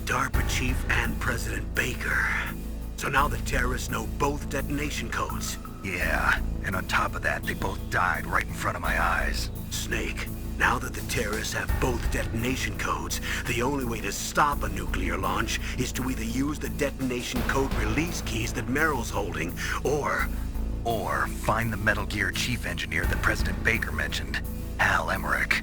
DARPA chief and President Baker. So now the terrorists know both detonation codes. Yeah, and on top of that, they both died right in front of my eyes. Snake, now that the terrorists have both detonation codes, the only way to stop a nuclear launch is to either use the detonation code release keys that Meryl's holding, or find the Metal Gear chief engineer that President Baker mentioned, Hal Emmerich.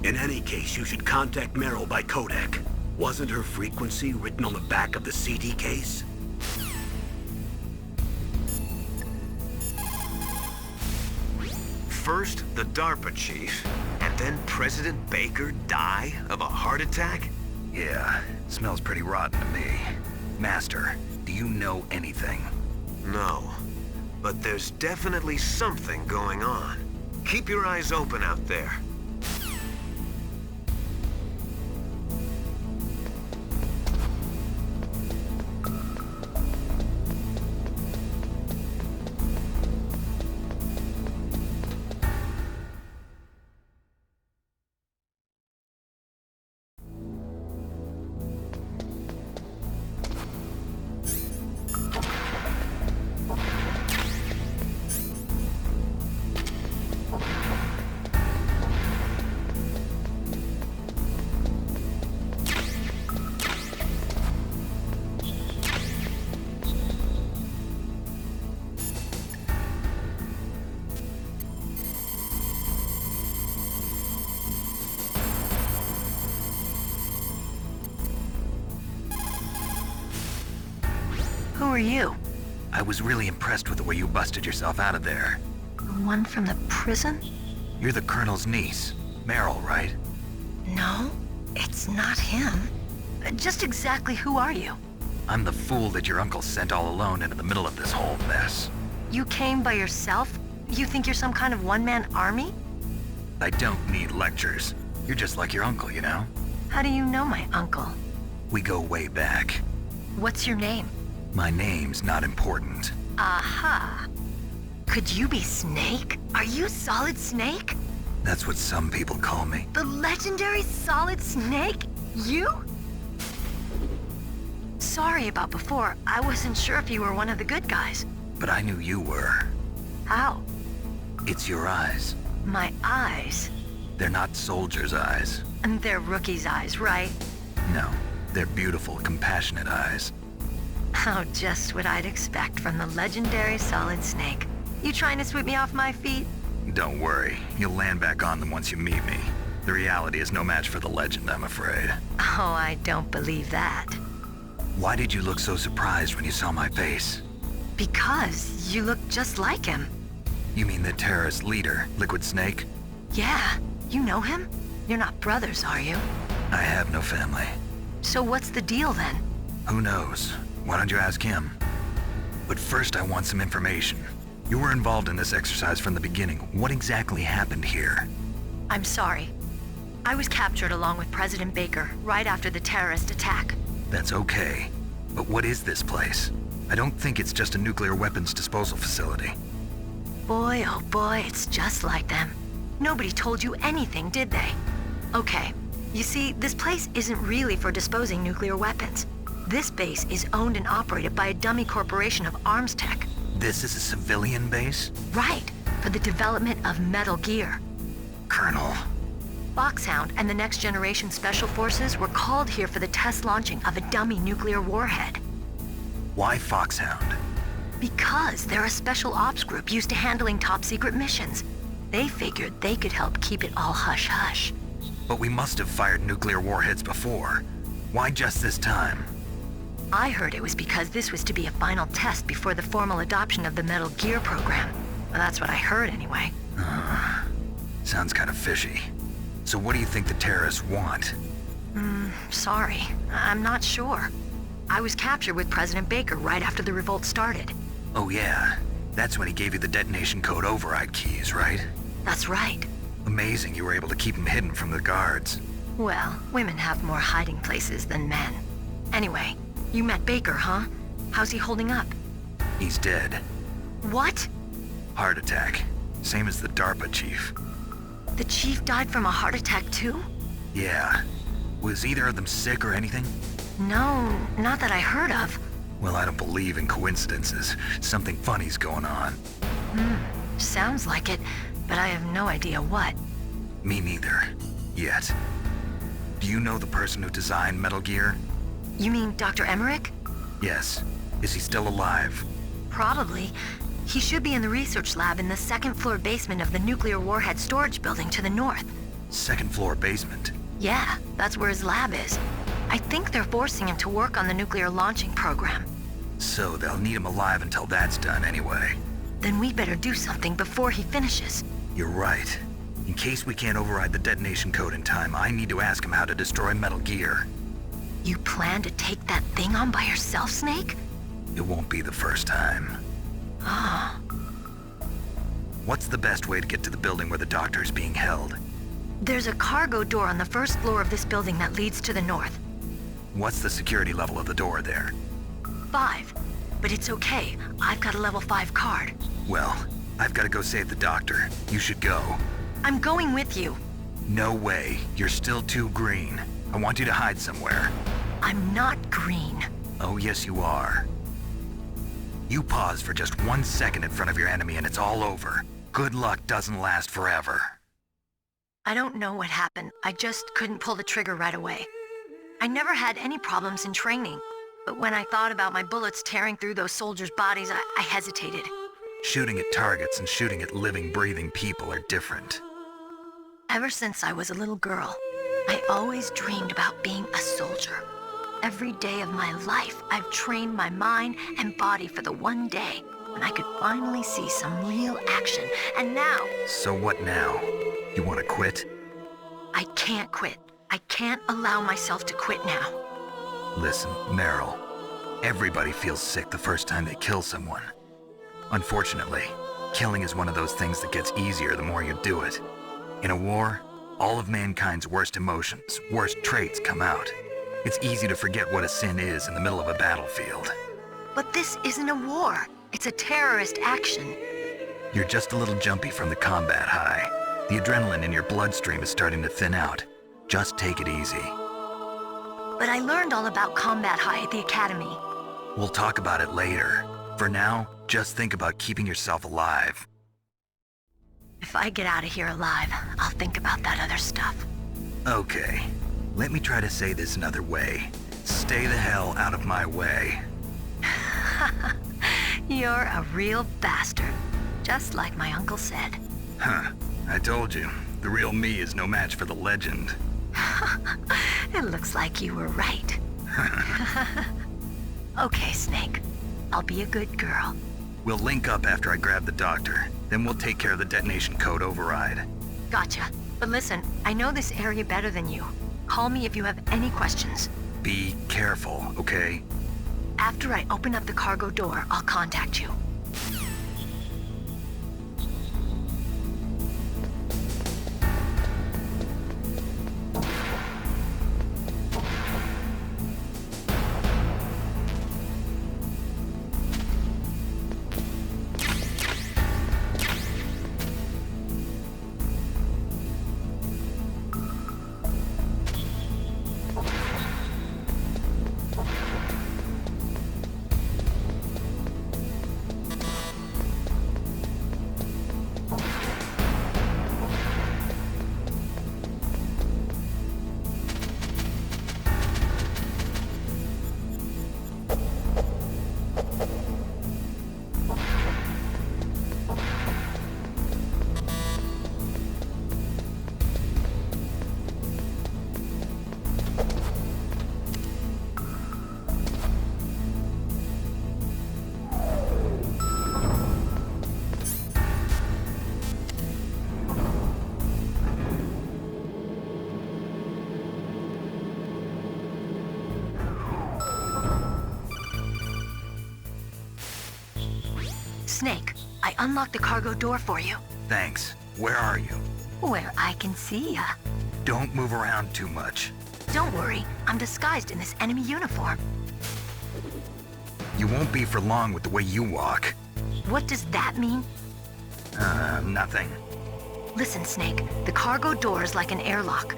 In any case, you should contact Meryl by codec. Wasn't her frequency written on the back of the CD case? First, the DARPA chief, and then President Baker die of a heart attack? Yeah, smells pretty rotten to me. Master, do you know anything? No, but there's definitely something going on. Keep your eyes open out there. Who are you? I was really impressed with the way you busted yourself out of there. The one from the prison? You're the Colonel's niece, Meryl, right? No, it's not him. Just exactly who are you? I'm the fool that your uncle sent all alone into the middle of this whole mess. You came by yourself? You think you're some kind of one-man army? I don't need lectures. You're just like your uncle, you know? How do you know my uncle? We go way back. What's your name? My name's not important. Aha. Could you be Snake? Are you Solid Snake? That's what some people call me. The legendary Solid Snake? You? Sorry about before. I wasn't sure if you were one of the good guys. But I knew you were. How? It's your eyes. My eyes? They're not soldiers' eyes. And they're rookies' eyes, right? No, they're beautiful, compassionate eyes. Oh, just what I'd expect from the legendary Solid Snake. You trying to sweep me off my feet? Don't worry, you'll land back on them once you meet me. The reality is no match for the legend, I'm afraid. Oh, I don't believe that. Why did you look so surprised when you saw my face? Because you look just like him. You mean the terrorist leader, Liquid Snake? Yeah, you know him? You're not brothers, are you? I have no family. So what's the deal then? Who knows? Why don't you ask him? But first I want some information. You were involved in this exercise from the beginning. What exactly happened here? I'm sorry. I was captured along with President Baker right after the terrorist attack. That's okay. But what is this place? I don't think it's just a nuclear weapons disposal facility. Boy, oh boy, it's just like them. Nobody told you anything, did they? Okay, you see, this place isn't really for disposing nuclear weapons. This base is owned and operated by a dummy corporation of arms tech. This is a civilian base? Right, for the development of Metal Gear. Colonel. Foxhound and the Next Generation Special Forces were called here for the test launching of a dummy nuclear warhead. Why Foxhound? Because they're a special ops group used to handling top-secret missions. They figured they could help keep it all hush-hush. But we must have fired nuclear warheads before. Why just this time? I heard it was because this was to be a final test before the formal adoption of the Metal Gear program. Well, that's what I heard anyway. Sounds kind of fishy. So what do you think the terrorists want? Sorry. I'm not sure. I was captured with President Baker right after the revolt started. Oh yeah, that's when he gave you the detonation code override keys, right? That's right. Amazing you were able to keep him hidden from the guards. Well, women have more hiding places than men. Anyway, you met Baker, huh? How's he holding up? He's dead. What? Heart attack. Same as the DARPA chief. The chief died from a heart attack too? Yeah. Was either of them sick or anything? No, not that I heard of. Well, I don't believe in coincidences. Something funny's going on. Sounds like it, but I have no idea what. Me neither. Yet. Do you know the person who designed Metal Gear? You mean Dr. Emmerich? Yes. Is he still alive? Probably. He should be in the research lab in the second floor basement of the nuclear warhead storage building to the north. Second floor basement? Yeah, that's where his lab is. I think they're forcing him to work on the nuclear launching program. So they'll need him alive until that's done anyway. Then we better do something before he finishes. You're right. In case we can't override the detonation code in time, I need to ask him how to destroy Metal Gear. You plan to take that thing on by yourself, Snake? It won't be the first time. Ah. What's the best way to get to the building where the doctor is being held? There's a cargo door on the first floor of this building that leads to the north. What's the security level of the door there? 5. But it's okay. I've got a level 5 card. Well, I've got to go save the doctor. You should go. I'm going with you. No way. You're still too green. I want you to hide somewhere. I'm not green. Oh, yes, you are. You pause for just 1 second in front of your enemy and it's all over. Good luck doesn't last forever. I don't know what happened. I just couldn't pull the trigger right away. I never had any problems in training, but when I thought about my bullets tearing through those soldiers' bodies, I hesitated. Shooting at targets and shooting at living, breathing people are different. Ever since I was a little girl, I always dreamed about being a soldier. Every day of my life, I've trained my mind and body for the one day when I could finally see some real action, and now... So what now? You want to quit? I can't quit. I can't allow myself to quit now. Listen, Meryl. Everybody feels sick the first time they kill someone. Unfortunately, killing is one of those things that gets easier the more you do it. In a war, all of mankind's worst emotions, worst traits come out. It's easy to forget what a sin is in the middle of a battlefield. But this isn't a war. It's a terrorist action. You're just a little jumpy from the combat high. The adrenaline in your bloodstream is starting to thin out. Just take it easy. But I learned all about combat high at the academy. We'll talk about it later. For now, just think about keeping yourself alive. If I get out of here alive, I'll think about that other stuff. Okay. Let me try to say this another way. Stay the hell out of my way. You're a real bastard. Just like my uncle said. Huh. I told you. The real me is no match for the legend. It looks like you were right. Okay, Snake. I'll be a good girl. We'll link up after I grab the doctor. Then we'll take care of the detonation code override. Gotcha. But listen, I know this area better than you. Call me if you have any questions. Be careful, okay? After I open up the cargo door, I'll contact you. Snake, I unlocked the cargo door for you. Thanks. Where are you? Where I can see ya. Don't move around too much. Don't worry, I'm disguised in this enemy uniform. You won't be for long with the way you walk. What does that mean? Nothing. Listen, Snake, the cargo door is like an airlock.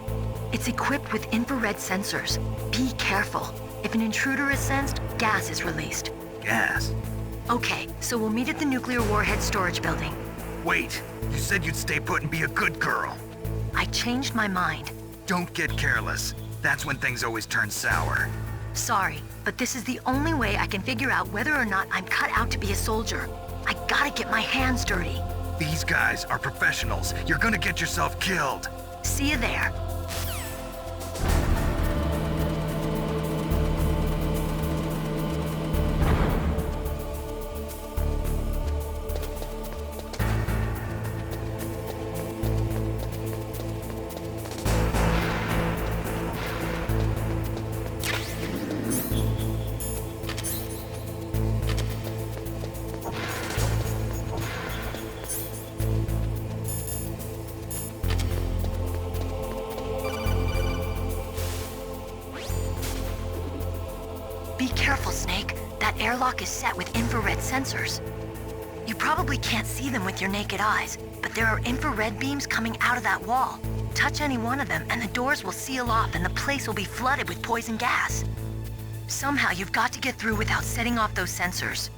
It's equipped with infrared sensors. Be careful. If an intruder is sensed, gas is released. Gas? Okay, so we'll meet at the nuclear warhead storage building. Wait, you said you'd stay put and be a good girl. I changed my mind. Don't get careless. That's when things always turn sour. Sorry, but this is the only way I can figure out whether or not I'm cut out to be a soldier. I gotta get my hands dirty. These guys are professionals. You're gonna get yourself killed. See you there. Be careful, Snake. That airlock is set with infrared sensors. You probably can't see them with your naked eyes, but there are infrared beams coming out of that wall. Touch any one of them and the doors will seal off and the place will be flooded with poison gas. Somehow you've got to get through without setting off those sensors.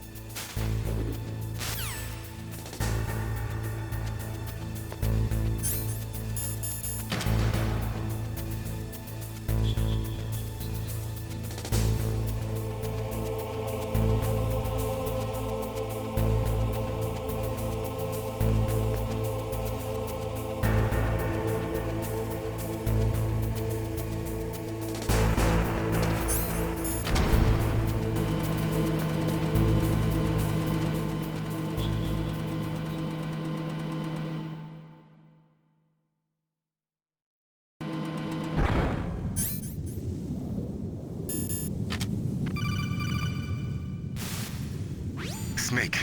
Snake,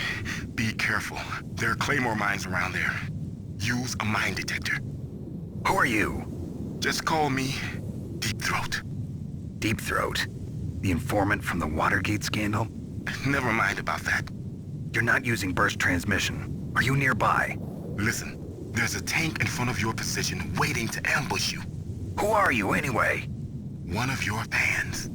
be careful. There are Claymore mines around there. Use a mine detector. Who are you? Just call me Deep Throat. Deep Throat? The informant from the Watergate scandal? Never mind about that. You're not using burst transmission. Are you nearby? Listen, there's a tank in front of your position waiting to ambush you. Who are you anyway? One of your fans.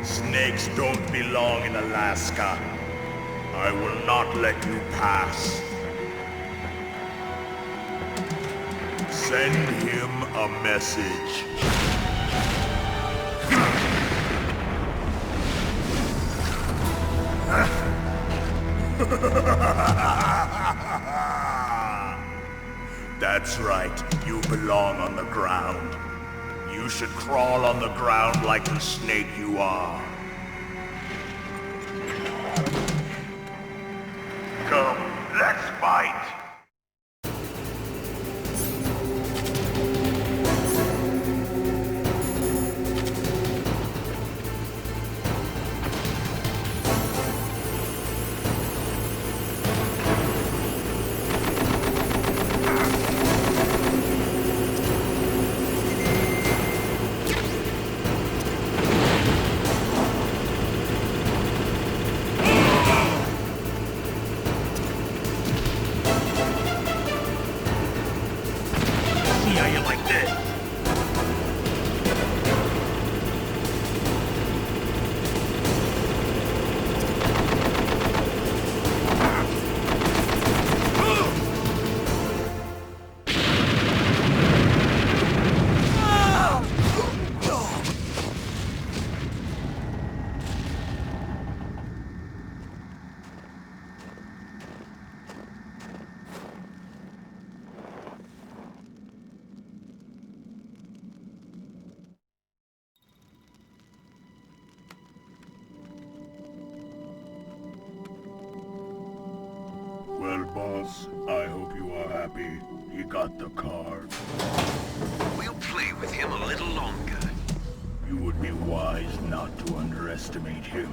Snakes don't belong in Alaska. I will not let you pass. Send him a message. That's right, you belong on the ground. You should crawl on the ground like the snake you are. Come, let's fight! boss. I hope you are happy. He got the card. We'll play with him a little longer. You would be wise not to underestimate him.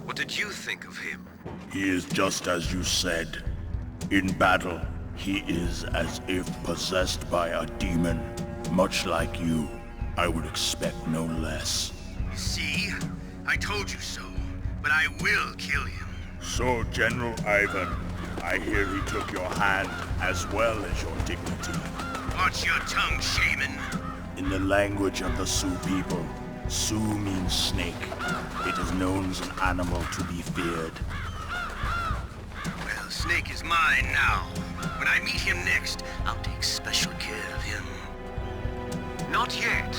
What did you think of him? He is just as you said. In battle, he is as if possessed by a demon. Much like you, I would expect no less. See? I told you so. But I will kill him. So, General Ivan, I hear he took your hand as well as your dignity. Watch your tongue, shaman. In the language of the Sioux people, Sioux means snake. It is known as an animal to be feared. Well, Snake is mine now. When I meet him next, I'll take special care of him. Not yet.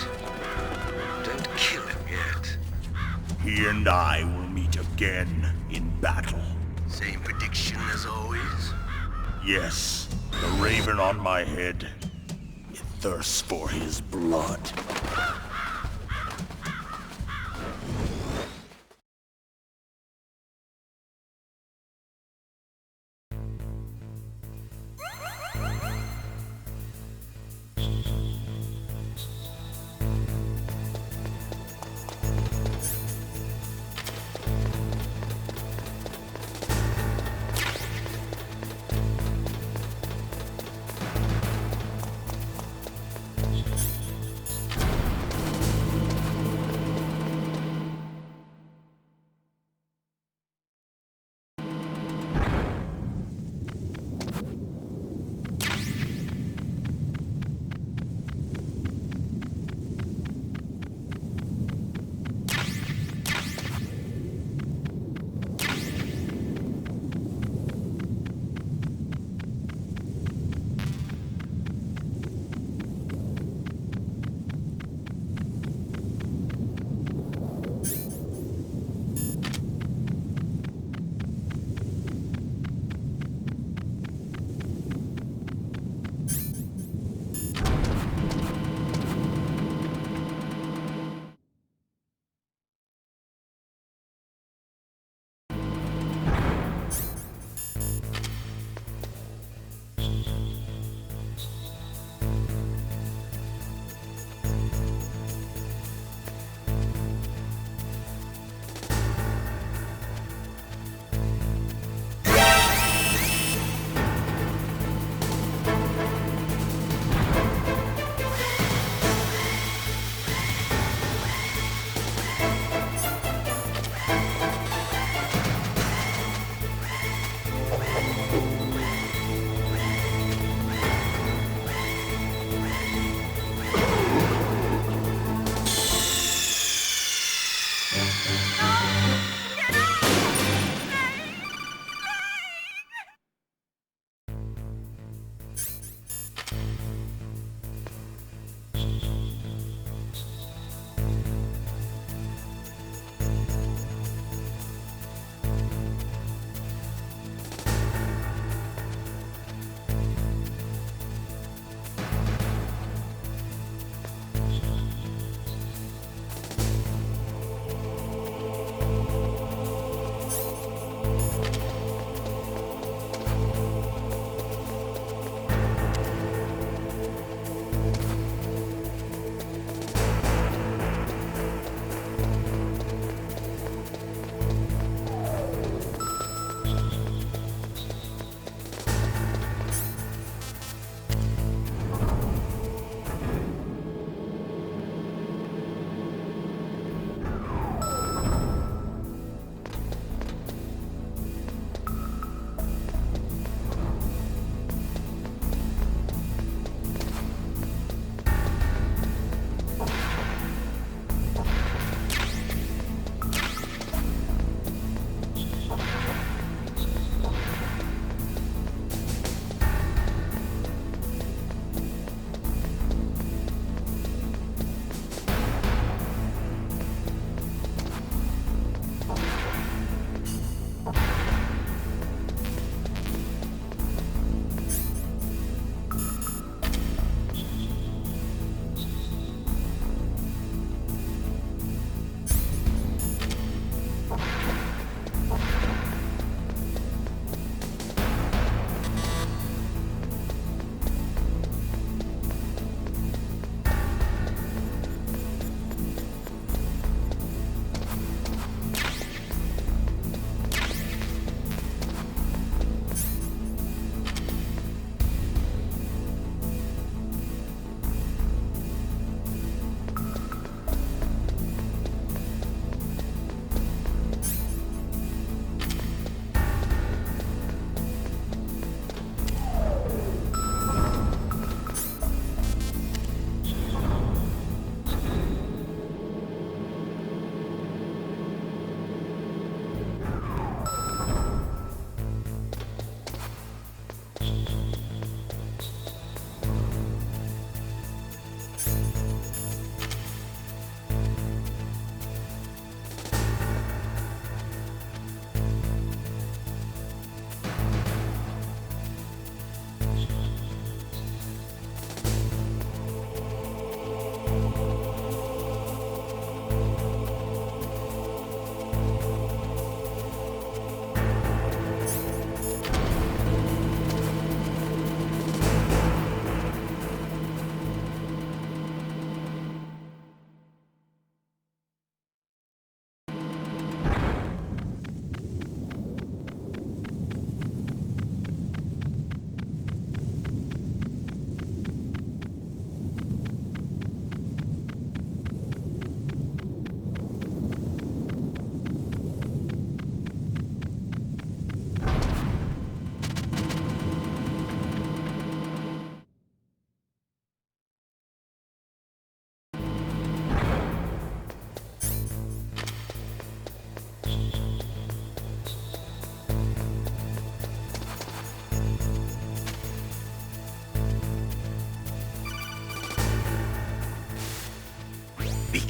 Don't kill him yet. He and I will meet again in battle. Same prediction as always. Yes, the raven on my head. It thirsts for his blood.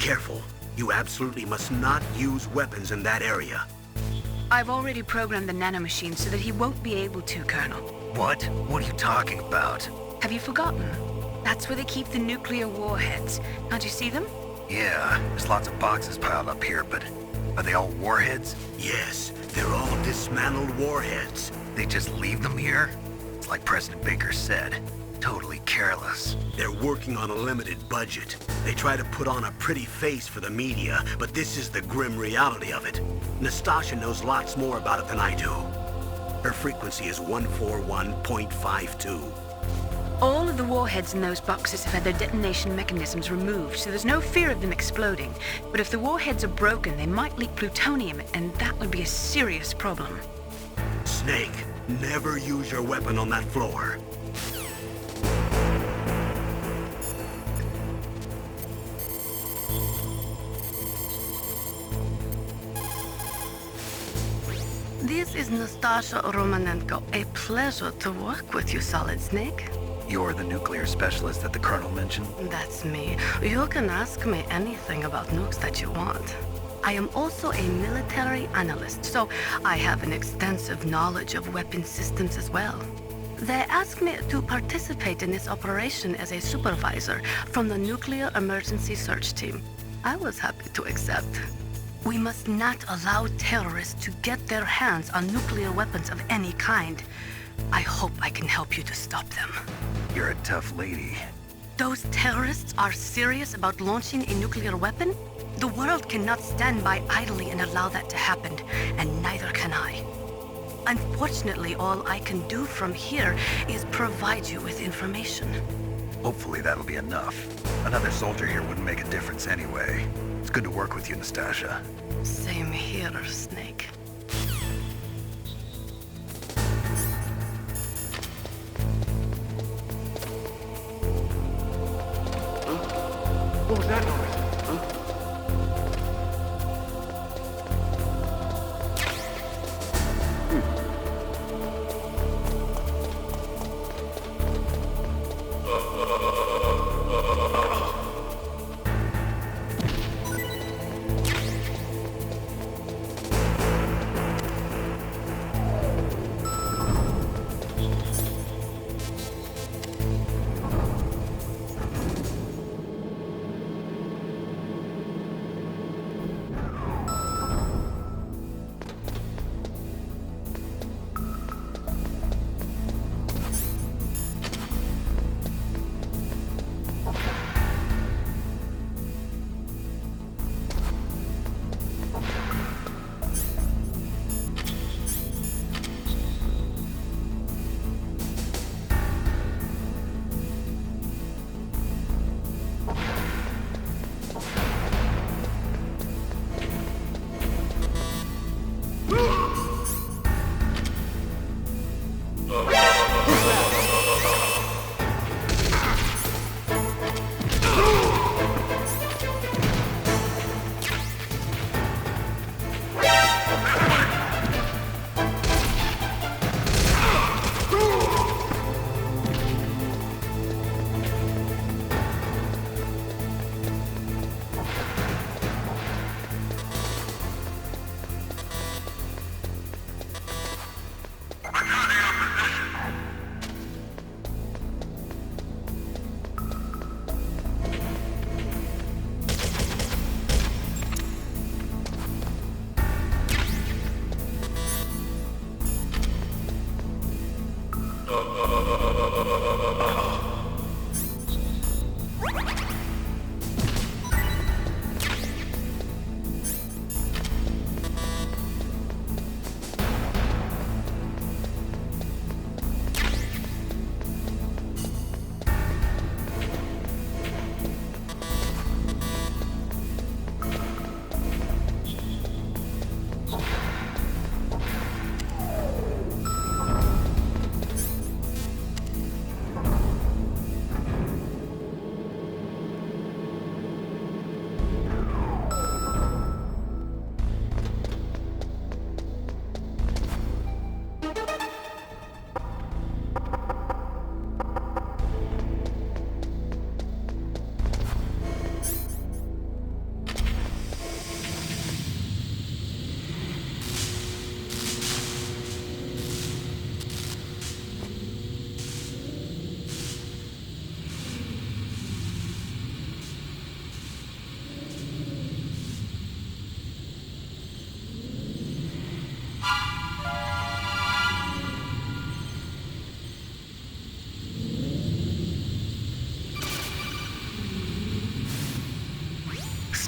careful. You absolutely must not use weapons in that area. I've already programmed the nanomachine so that he won't be able to, Colonel. What? What are you talking about? Have you forgotten? That's where they keep the nuclear warheads. Can't you see them? Yeah, there's lots of boxes piled up here, but are they all warheads? Yes, they're all dismantled warheads. They just leave them here? It's like President Baker said. Totally careless. They're working on a limited budget. They try to put on a pretty face for the media, but this is the grim reality of it. Nastasha knows lots more about it than I do. Her frequency is 141.52. All of the warheads in those boxes have had their detonation mechanisms removed, so there's no fear of them exploding. But if the warheads are broken, they might leak plutonium, and that would be a serious problem. Snake, never use your weapon on that floor. This is Nastasha Romanenko. A pleasure to work with you, Solid Snake. You're the nuclear specialist that the Colonel mentioned? That's me. You can ask me anything about nukes that you want. I am also a military analyst, so I have an extensive knowledge of weapon systems as well. They asked me to participate in this operation as a supervisor from the Nuclear Emergency Search Team. I was happy to accept. We must not allow terrorists to get their hands on nuclear weapons of any kind. I hope I can help you to stop them. You're a tough lady. Those terrorists are serious about launching a nuclear weapon? The world cannot stand by idly and allow that to happen, and neither can I. Unfortunately, all I can do from here is provide you with information. Hopefully that'll be enough. Another soldier here wouldn't make a difference anyway. It's good to work with you, Nastasha. Same here, Snake. What was that noise?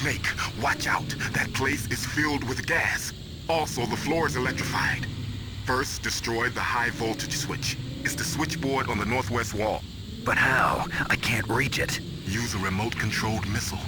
Snake, watch out. That place is filled with gas. Also, the floor is electrified. First, destroy the high voltage switch. It's the switchboard on the northwest wall. But how? I can't reach it. Use a remote-controlled missile.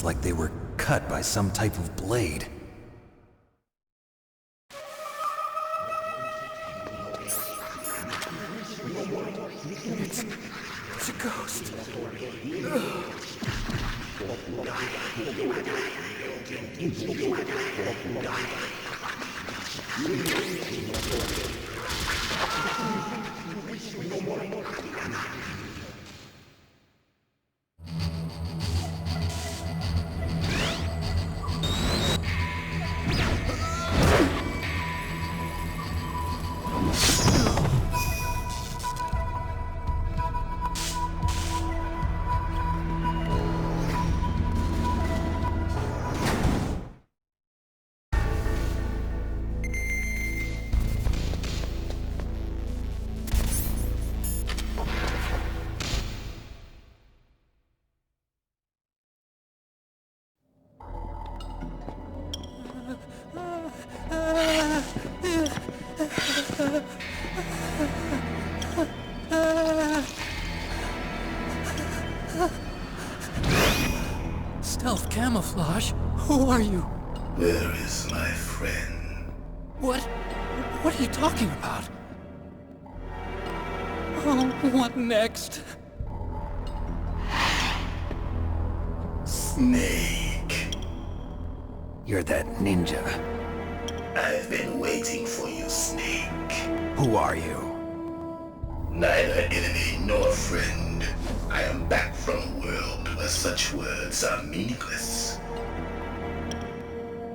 Like they were cut by some type of blade. It's a ghost. Ugh. Stealth camouflage? Who are you? Where is my friend? What are you talking about? Oh, what next? Snake. You're that ninja. I've been waiting for you, Snake. Who are you? Neither enemy nor friend. I am back from a world where such words are meaningless.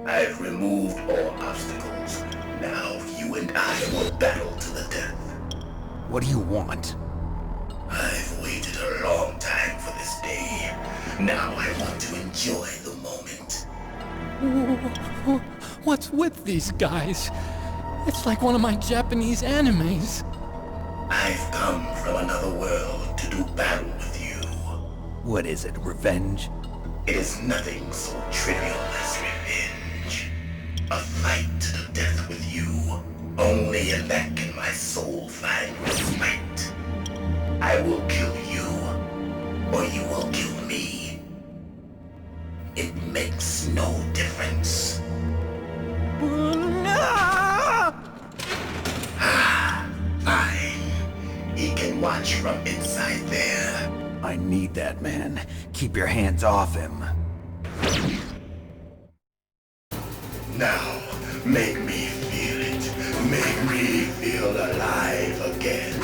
I've removed all obstacles. Now you and I will battle to the death. What do you want? I've waited a long time for this day. Now I want to enjoy the moment. What's with these guys? It's like one of my Japanese animes. I've come from another world to do battle with you. What is it, revenge? It is nothing so trivial as revenge. A fight to the death with you. Only in that can my soul find respite. I will kill you, or you will kill me. It makes no difference. Fine. He can watch from inside there. I need that man. Keep your hands off him. Now, make me feel it. Make me feel alive again.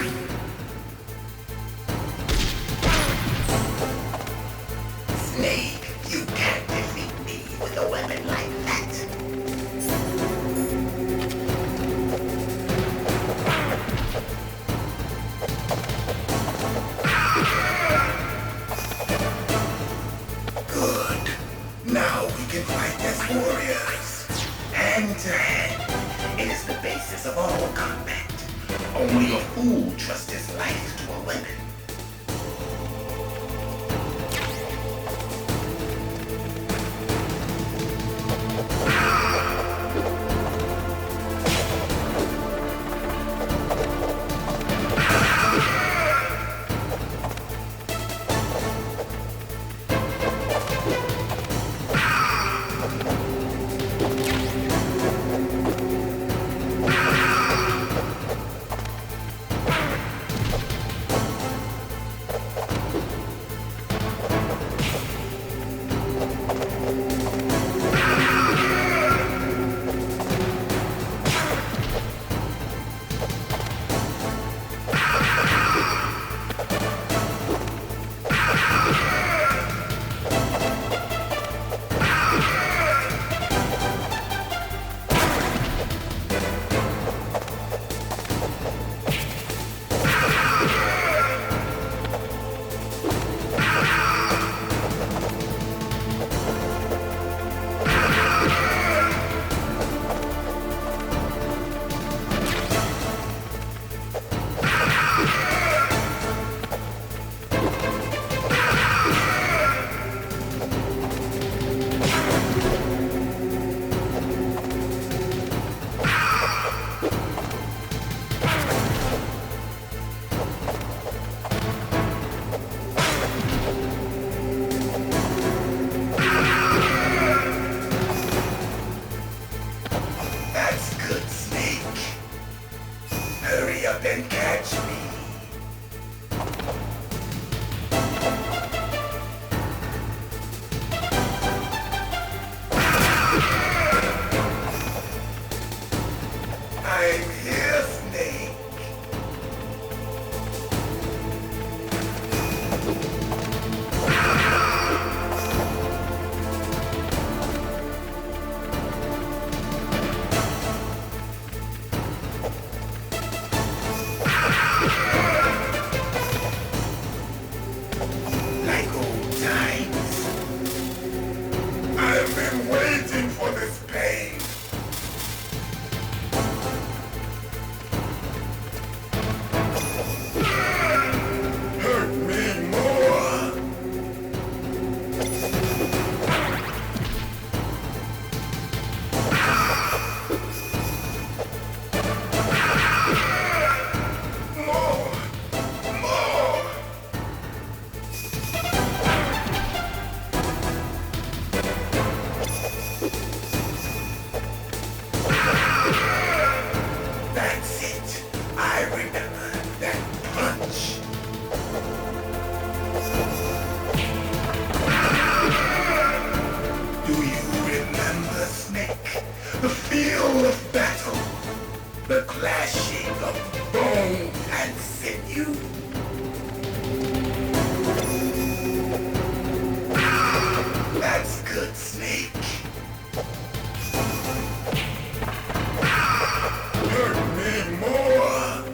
Snake, you can't defeat me with a weapon like that. Good. Now we can fight as warriors. Hand to hand. It is the basis of all combat. Only a fool trusts his life to a weapon. bone and sinew. That's good, Snake. Hurt me more.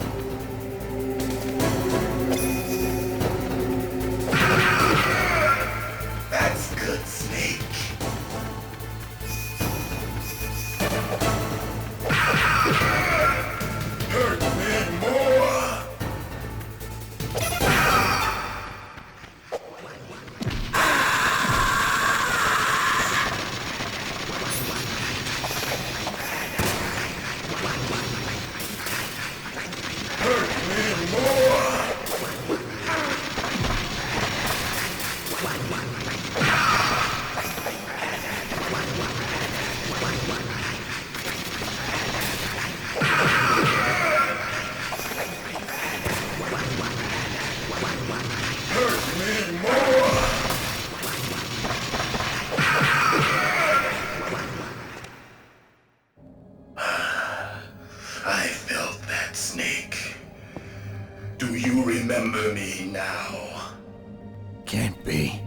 That's good, Snake. Hurt me more. I felt that, Snake. Do you remember me now? Can't be.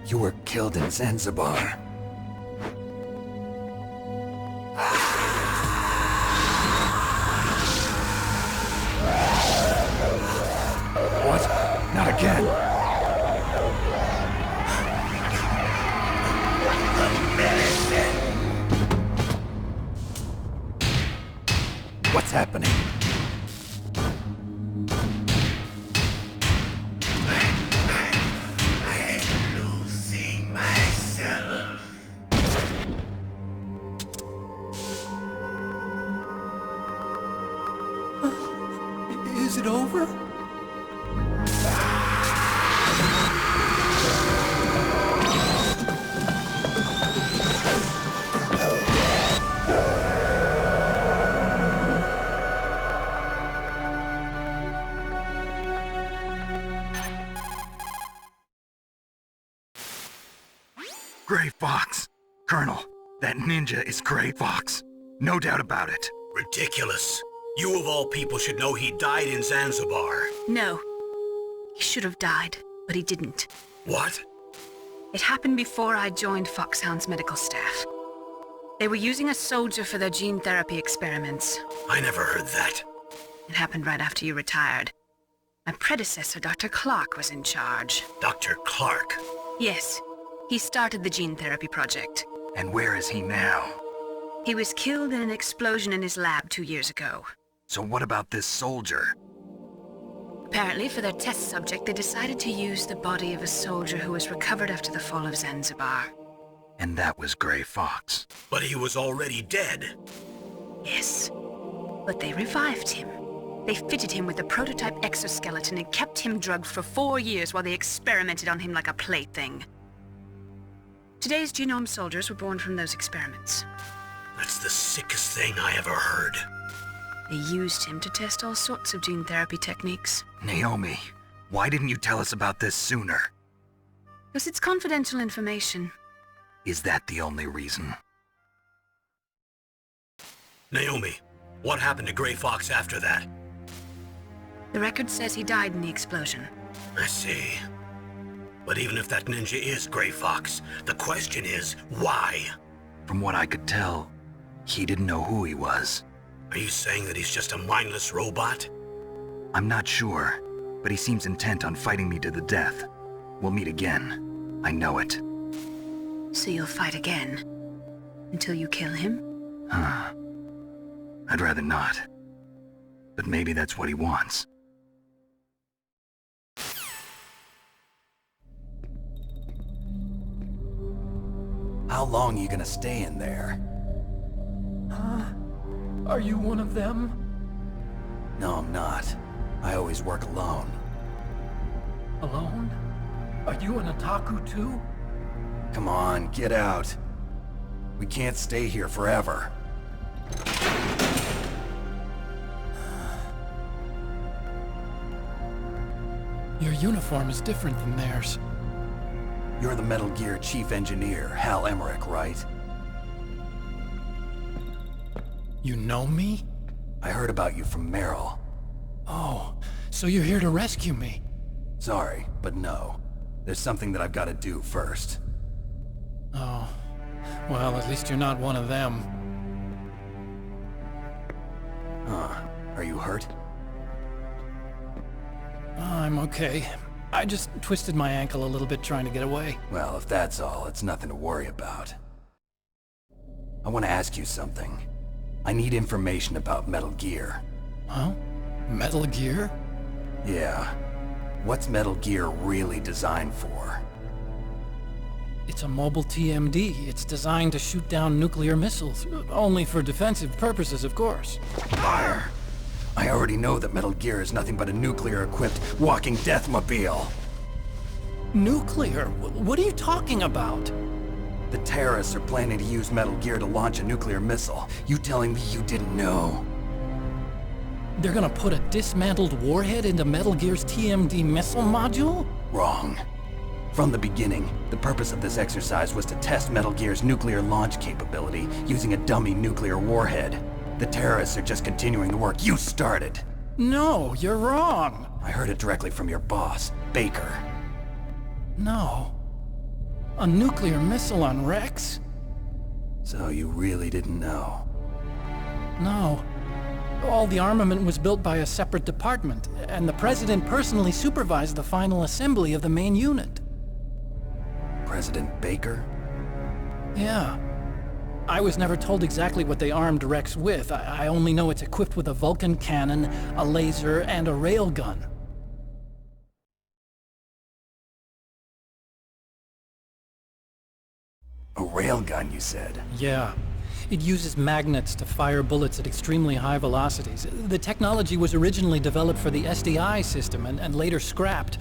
You were killed in Zanzibar. What? Not again! What's happening? I'm losing myself. Is it over? Gray Fox! Colonel, that ninja is Gray Fox. No doubt about it. Ridiculous. You of all people should know he died in Zanzibar. No. He should have died, but he didn't. What? It happened before I joined Foxhound's medical staff. They were using a soldier for their gene therapy experiments. I never heard that. It happened right after you retired. My predecessor, Dr. Clark, was in charge. Dr. Clark? Yes. He started the gene therapy project. And where is he now? He was killed in an explosion in his lab 2 years ago. So what about this soldier? Apparently, for their test subject, they decided to use the body of a soldier who was recovered after the fall of Zanzibar. And that was Gray Fox. But he was already dead. Yes. But they revived him. They fitted him with a prototype exoskeleton and kept him drugged for 4 years while they experimented on him like a plaything. Today's genome soldiers were born from those experiments. That's the sickest thing I ever heard. They used him to test all sorts of gene therapy techniques. Naomi, why didn't you tell us about this sooner? Because it's confidential information. Is that the only reason? Naomi, what happened to Gray Fox after that? The record says he died in the explosion. I see. But even if that ninja is Gray Fox, the question is, why? From what I could tell, he didn't know who he was. Are you saying that he's just a mindless robot? I'm not sure, but he seems intent on fighting me to the death. We'll meet again. I know it. So you'll fight again? Until you kill him? Huh. I'd rather not. But maybe that's what he wants. How long are you gonna stay in there? Huh? Are you one of them? No, I'm not. I always work alone. Alone? Are you an otaku too? Come on, get out. We can't stay here forever. Your uniform is different than theirs. You're the Metal Gear Chief Engineer, Hal Emmerich, right? You know me? I heard about you from Meryl. Oh, so you're here to rescue me? Sorry, but no. There's something that I've got to do first. Oh, well, at least you're not one of them. Huh. Are you hurt? I'm okay. I just twisted my ankle a little bit trying to get away. Well, if that's all, it's nothing to worry about. I want to ask you something. I need information about Metal Gear. Huh? Metal Gear? Yeah. What's Metal Gear really designed for? It's a mobile TMD. It's designed to shoot down nuclear missiles. Only for defensive purposes, of course. Fire! I already know that Metal Gear is nothing but a nuclear-equipped walking deathmobile. Nuclear? What are you talking about? The terrorists are planning to use Metal Gear to launch a nuclear missile. You telling me you didn't know? They're gonna put a dismantled warhead into Metal Gear's TMD missile module? Wrong. From the beginning, the purpose of this exercise was to test Metal Gear's nuclear launch capability using a dummy nuclear warhead. The terrorists are just continuing the work you started. No, you're wrong. I heard it directly from your boss, Baker. No. A nuclear missile on Rex? So you really didn't know? No. All the armament was built by a separate department, and the President personally supervised the final assembly of the main unit. President Baker? Yeah. I was never told exactly what they armed Rex with. I only know it's equipped with a Vulcan cannon, a laser, and a railgun. A railgun, you said? Yeah. It uses magnets to fire bullets at extremely high velocities. The technology was originally developed for the SDI system and later scrapped.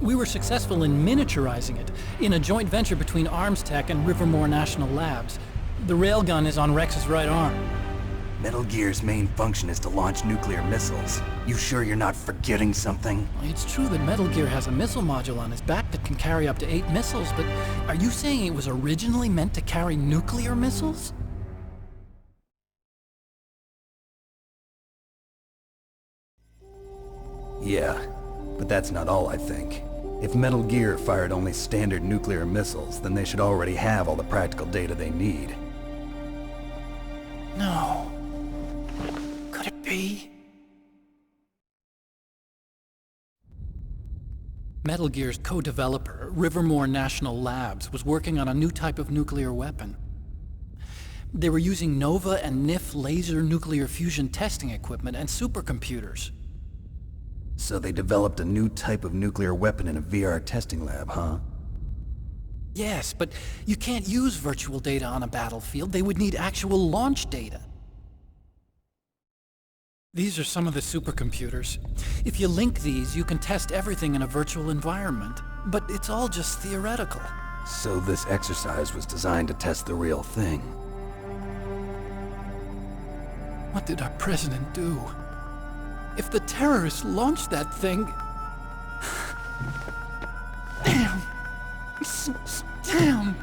We were successful in miniaturizing it, in a joint venture between ArmsTech and Rivermore National Labs. The railgun is on Rex's right arm. Metal Gear's main function is to launch nuclear missiles. You sure you're not forgetting something? It's true that Metal Gear has a missile module on his back that can carry up to 8 missiles, but are you saying it was originally meant to carry nuclear missiles? Yeah, but that's not all I think. If Metal Gear fired only standard nuclear missiles, then they should already have all the practical data they need. No. Could it be? Metal Gear's co-developer, Rivermore National Labs, was working on a new type of nuclear weapon. They were using NOVA and NIF laser nuclear fusion testing equipment and supercomputers. So they developed a new type of nuclear weapon in a VR testing lab, huh? Yes, but you can't use virtual data on a battlefield. They would need actual launch data. These are some of the supercomputers. If you link these, you can test everything in a virtual environment. But it's all just theoretical. So this exercise was designed to test the real thing. What did our president do? If the terrorists launched that thing... Damn! Damn!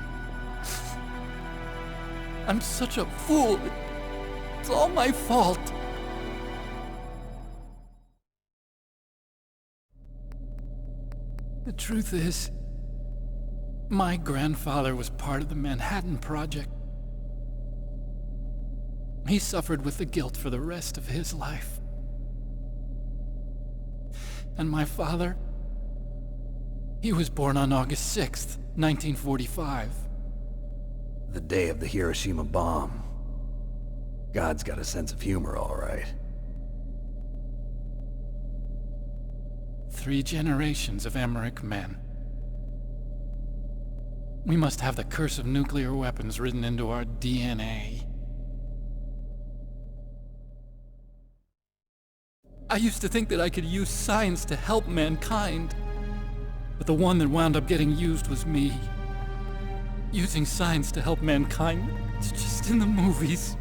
I'm such a fool. It's all my fault. The truth is, my grandfather was part of the Manhattan Project. He suffered with the guilt for the rest of his life. And my father, he was born on August 6th, 1945. The day of the Hiroshima bomb. God's got a sense of humor, all right. 3 generations of Emmerich men. We must have the curse of nuclear weapons written into our DNA. I used to think that I could use science to help mankind, but the one that wound up getting used was me. Using science to help mankind, it's just in the movies.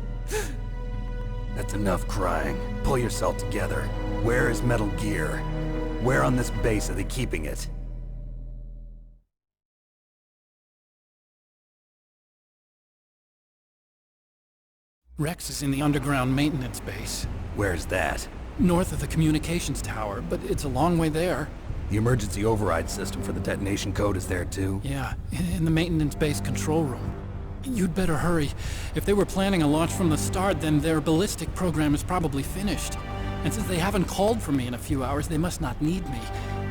That's enough crying. Pull yourself together. Where is Metal Gear? Where on this base are they keeping it? Rex is in the underground maintenance base. Where's that? North of the communications tower, but it's a long way there. The emergency override system for the detonation code is there too? Yeah, in the maintenance base control room. You'd better hurry. If they were planning a launch from the start, then their ballistic program is probably finished. And since they haven't called for me in a few hours, they must not need me.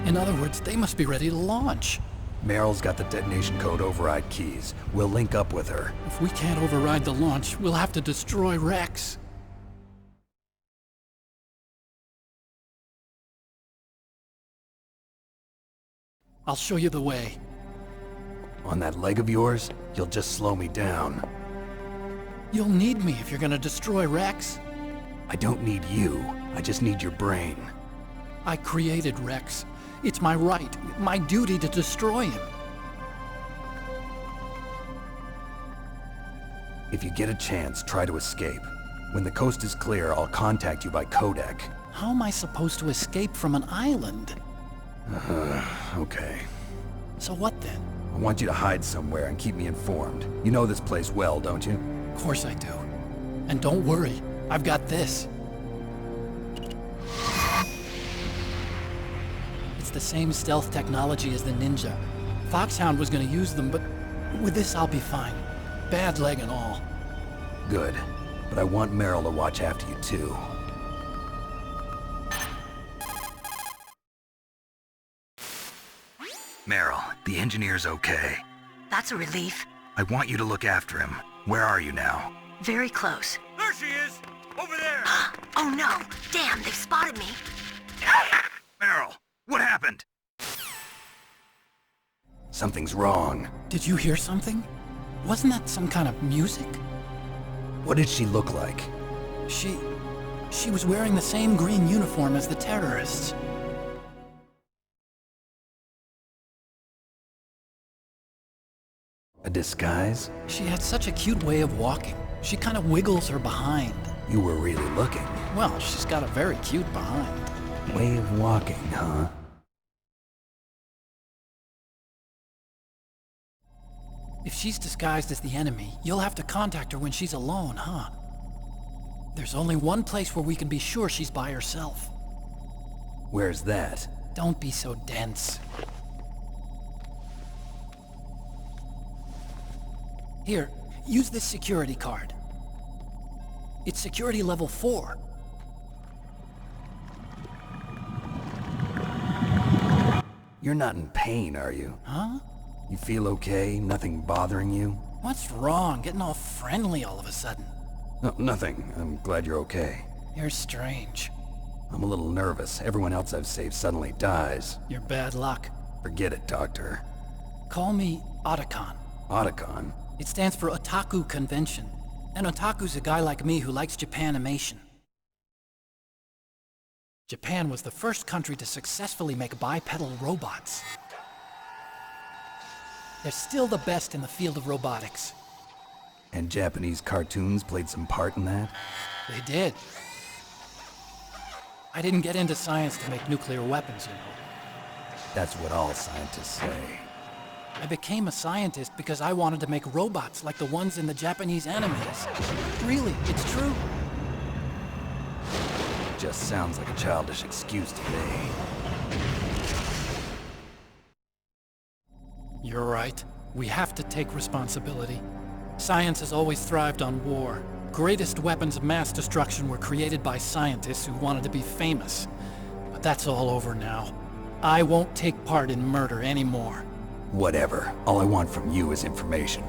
In other words, they must be ready to launch. Meryl's got the detonation code override keys. We'll link up with her. If we can't override the launch, we'll have to destroy Rex. I'll show you the way. On that leg of yours, you'll just slow me down. You'll need me if you're gonna destroy Rex. I don't need you. I just need your brain. I created Rex. It's my right, my duty to destroy him. If you get a chance, try to escape. When the coast is clear, I'll contact you by codec. How am I supposed to escape from an island? Okay. So what then? I want you to hide somewhere and keep me informed. You know this place well, don't you? Of course I do. And don't worry, I've got this. It's the same stealth technology as the Ninja. Foxhound was gonna use them, but with this I'll be fine. Bad leg and all. Good. But I want Meryl to watch after you too. Meryl, the engineer's okay. That's a relief. I want you to look after him. Where are you now? Very close. There she is! Over there! Oh no! Damn, they've spotted me! Meryl, what happened? Something's wrong. Did you hear something? Wasn't that some kind of music? What did she look like? She was wearing the same green uniform as the terrorists. A disguise? She had such a cute way of walking. She kind of wiggles her behind. You were really looking. Well, she's got a very cute behind. Way of walking, huh? If she's disguised as the enemy, you'll have to contact her when she's alone, huh? There's only one place where we can be sure she's by herself. Where's that? Don't be so dense. Here, use this security card. It's security level 4. You're not in pain, are you? Huh? You feel okay? Nothing bothering you? What's wrong? Getting all friendly all of a sudden. No, nothing. I'm glad you're okay. You're strange. I'm a little nervous. Everyone else I've saved suddenly dies. You're bad luck. Forget it, Doctor. Call me Otacon. Otacon? It stands for Otaku Convention. An otaku's a guy like me who likes Japanimation. Japan was the first country to successfully make bipedal robots. They're still the best in the field of robotics. And Japanese cartoons played some part in that? They did. I didn't get into science to make nuclear weapons, you know. That's what all scientists say. I became a scientist because I wanted to make robots like the ones in the Japanese animes. Really, it's true. Just sounds like a childish excuse to me. You're right. We have to take responsibility. Science has always thrived on war. Greatest weapons of mass destruction were created by scientists who wanted to be famous. But that's all over now. I won't take part in murder anymore. Whatever. All I want from you is information.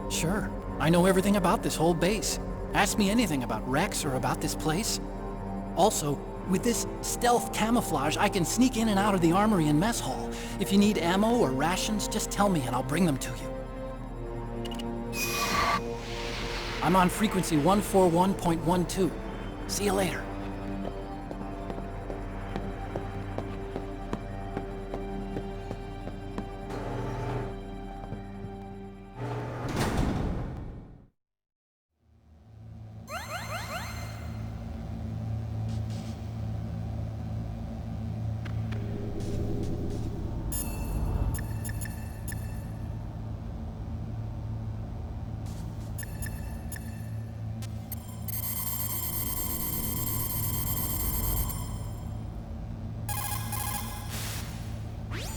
Sure. I know everything about this whole base. Ask me anything about Rex or about this place. Also, with this stealth camouflage, I can sneak in and out of the armory and mess hall. If you need ammo or rations, just tell me and I'll bring them to you. I'm on frequency 141.12. See you later.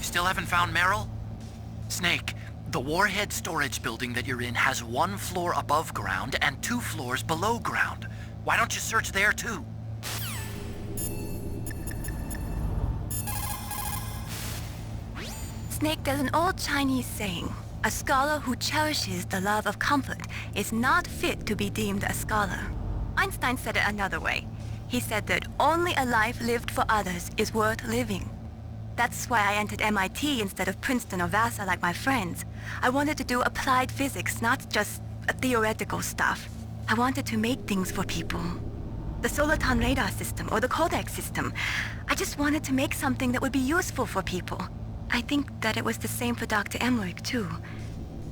Still haven't found Meryl? Snake, the warhead storage building that you're in has 1 floor above ground and 2 floors below ground. Why don't you search there too? Snake, there's an old Chinese saying, a scholar who cherishes the love of comfort is not fit to be deemed a scholar. Einstein said it another way. He said that only a life lived for others is worth living. That's why I entered MIT instead of Princeton or Vassar like my friends. I wanted to do applied physics, not just theoretical stuff. I wanted to make things for people. The Soliton radar system or the Codex system. I just wanted to make something that would be useful for people. I think that it was the same for Dr. Emmerich too.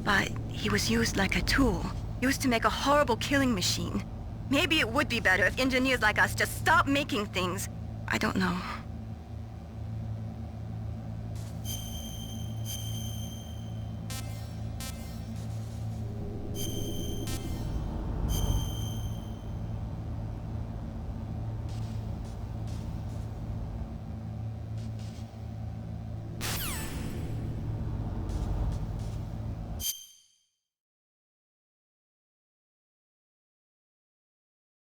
But he was used like a tool, used to make a horrible killing machine. Maybe it would be better if engineers like us just stopped making things. I don't know.